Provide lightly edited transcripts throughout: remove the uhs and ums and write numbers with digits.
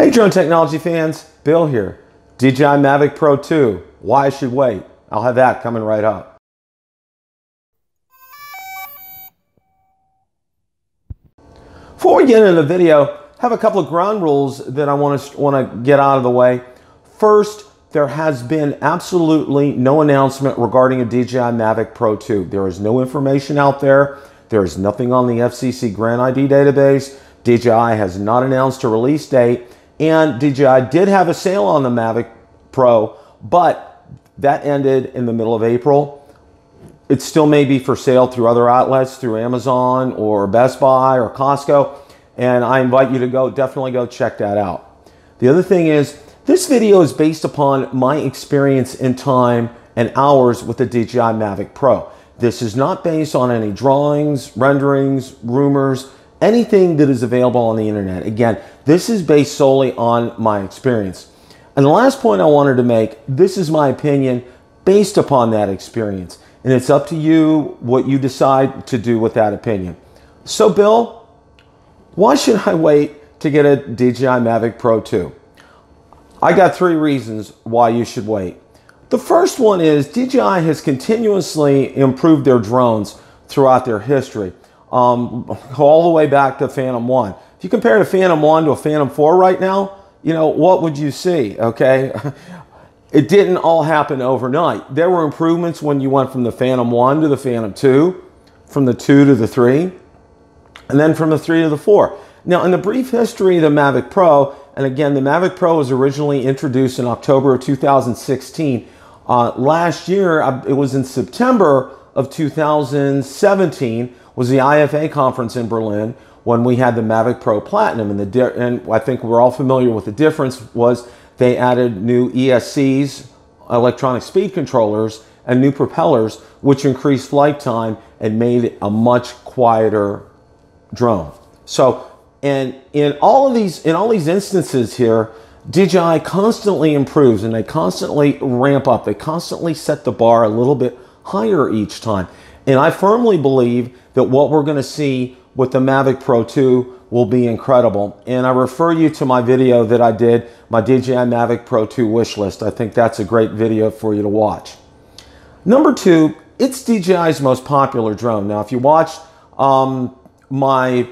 Hey drone technology fans, Bill here. DJI Mavic Pro 2, why I should wait. I'll have that coming right up. Before we get into the video, I have a couple of ground rules that I want to get out of the way. First, there has been absolutely no announcement regarding a DJI Mavic Pro 2. There is no information out there. There is nothing on the FCC Grant ID database. DJI has not announced a release date. And DJI did have a sale on the Mavic Pro, but that ended in the middle of April. It still may be for sale through other outlets, through Amazon or Best Buy or Costco. And I invite you to definitely go check that out. The other thing is, this video is based upon my experience in time and hours with the DJI Mavic Pro. This is not based on any drawings, renderings, rumors, anything that is available on the internet. Again, this is based solely on my experience. And the last point I wanted to make, this is my opinion based upon that experience. And it's up to you what you decide to do with that opinion. So Bill, why should I wait to get a DJI Mavic Pro 2? I got 3 reasons why you should wait. The first one is DJI has continuously improved their drones throughout their history. All the way back to Phantom 1. If you compare the Phantom 1 to a Phantom 4 right now, you know, what would you see, okay? It didn't all happen overnight. There were improvements when you went from the Phantom 1 to the Phantom 2, from the 2 to the 3, and then from the 3 to the 4. Now, in the brief history of the Mavic Pro, and again, the Mavic Pro was originally introduced in October of 2016. Last year, it was in September of 2017, was the IFA conference in Berlin when we had the Mavic Pro Platinum. And I think we're all familiar with the difference was they added new ESCs, electronic speed controllers, and new propellers, which increased flight time and made it a much quieter drone. So, and in all these instances here, DJI constantly improves and they constantly ramp up. They constantly set the bar a little bit higher each time. And I firmly believe that what we're going to see with the Mavic Pro 2 will be incredible. And I refer you to my video that I did, my DJI Mavic Pro 2 wish list. I think that's a great video for you to watch. Number 2, it's DJI's most popular drone. Now, if you watched my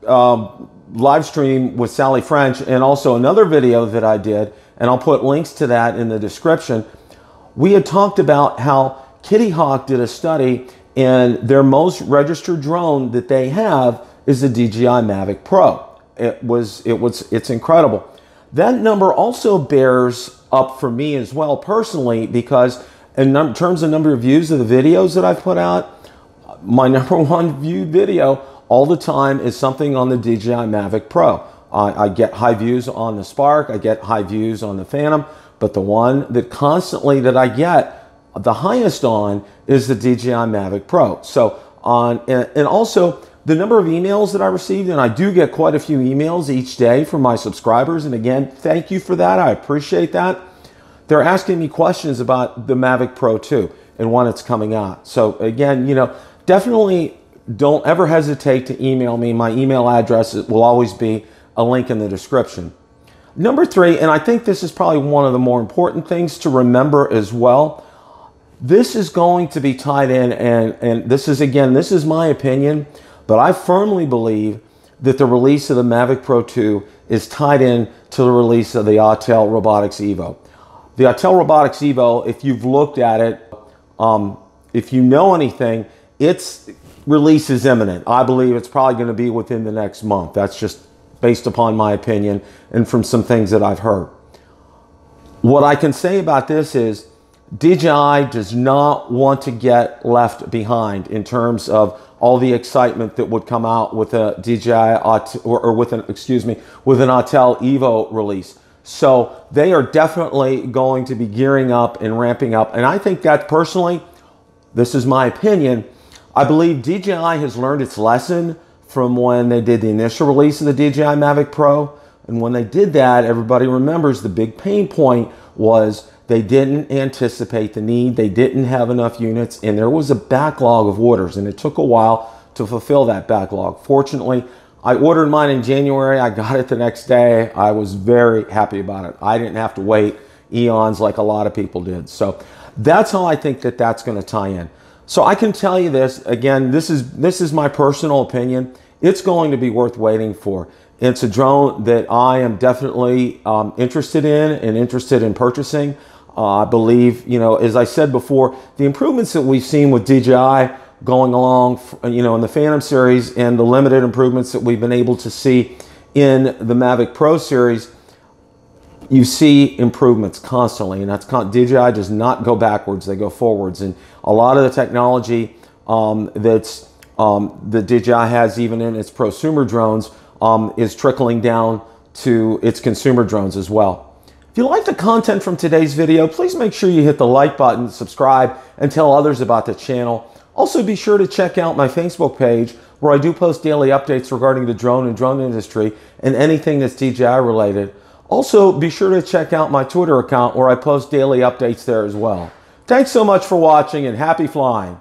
live stream with Sally French and also another video that I did, and I'll put links to that in the description, we had talked about how Kitty Hawk did a study and their most registered drone that they have is the DJI Mavic Pro. It's incredible. That number also bears up for me as well personally, because in terms of number of views of the videos that I've put out, my #1 viewed video all the time is something on the DJI Mavic Pro. I get high views on the Spark, I get high views on the Phantom, but the one that constantly that I get the highest on is the DJI Mavic Pro. So and also the number of emails that I received, and I do get quite a few emails each day from my subscribers. And again, thank you for that. I appreciate that. They're asking me questions about the Mavic Pro 2 and when it's coming out. So again, you know, definitely don't ever hesitate to email me. My email address will always be a link in the description. Number 3, and I think this is probably one of the more important things to remember as well, this is going to be tied in, and this is my opinion, but I firmly believe that the release of the Mavic Pro 2 is tied in to the release of the Autel Robotics Evo. The Autel Robotics Evo, if you've looked at it, if you know anything, its release is imminent. I believe it's probably going to be within the next month. That's just based upon my opinion and from some things that I've heard. What I can say about this is DJI does not want to get left behind in terms of all the excitement that would come out with a DJI with an Autel Evo release. So they are definitely going to be gearing up and ramping up. And I think that personally, this is my opinion, I believe DJI has learned its lesson from when they did the initial release of the DJI Mavic Pro. And when they did that, everybody remembers the big pain point was they didn't anticipate the need. They didn't have enough units, and there was a backlog of orders, and it took a while to fulfill that backlog. Fortunately, I ordered mine in January. I got it the next day. I was very happy about it. I didn't have to wait eons like a lot of people did. So that's how I think that that's going to tie in. So I can tell you this, again, this is my personal opinion. It's going to be worth waiting for. It's a drone that I am definitely interested in and interested in purchasing. I believe, you know, as I said before, the improvements that we've seen with DJI going along, you know, in the Phantom series and the limited improvements that we've been able to see in the Mavic Pro series, you see improvements constantly, and that's DJI does not go backwards; they go forwards. And a lot of the technology that DJI has, even in its prosumer drones, is trickling down to its consumer drones as well. If you like the content from today's video, please make sure you hit the like button, subscribe, and tell others about the channel. Also, be sure to check out my Facebook page, where I do post daily updates regarding the drone and drone industry and anything that's DJI related. Also, be sure to check out my Twitter account, where I post daily updates there as well. Thanks so much for watching, and happy flying.